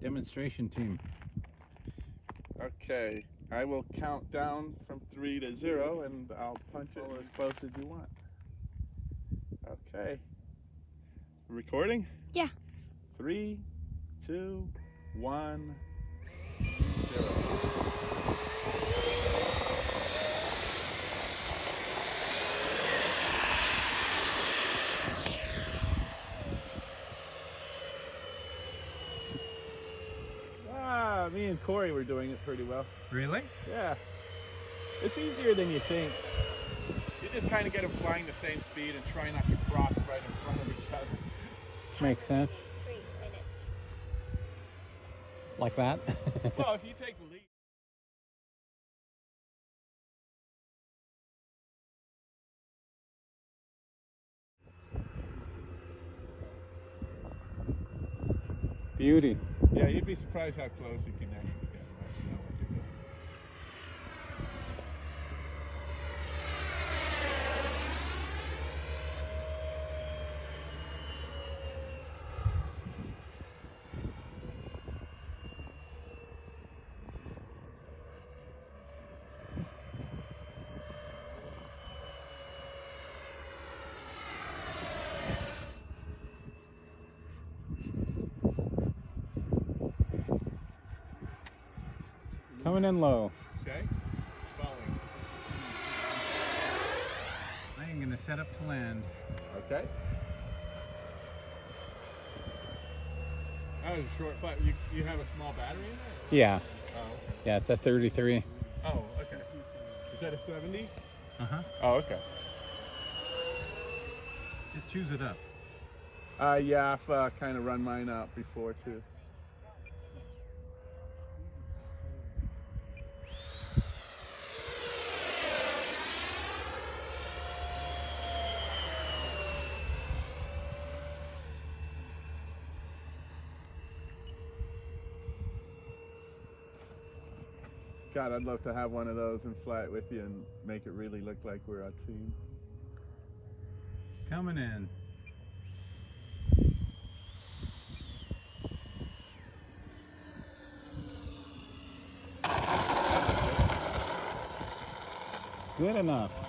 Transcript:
Demonstration team. Okay, I will count down from 3 to 0 and I'll punch it as close as you want. Okay. Recording? Yeah. 3, 2, 1, 0. Me and Corey were doing it pretty well. Really? Yeah. It's easier than you think. You just kind of get them flying the same speed and try not to cross right in front of each other. Makes sense. Like that? Well, if you take the lead. Beauty. Yeah, you'd be surprised how close you can actually get. Right? You know what you're doing. Coming in low. Okay. Falling. I am going to set up to land. Okay. That was a short flight. You have a small battery in there? Yeah. Oh, okay. Yeah, it's a 33. Oh, okay. Is that a 70? Uh-huh. Oh, okay. Just choose it up. Yeah, I've kind of run mine out before too. God, I'd love to have one of those and fly it with you and make it really look like we're a team. Coming in. Good enough.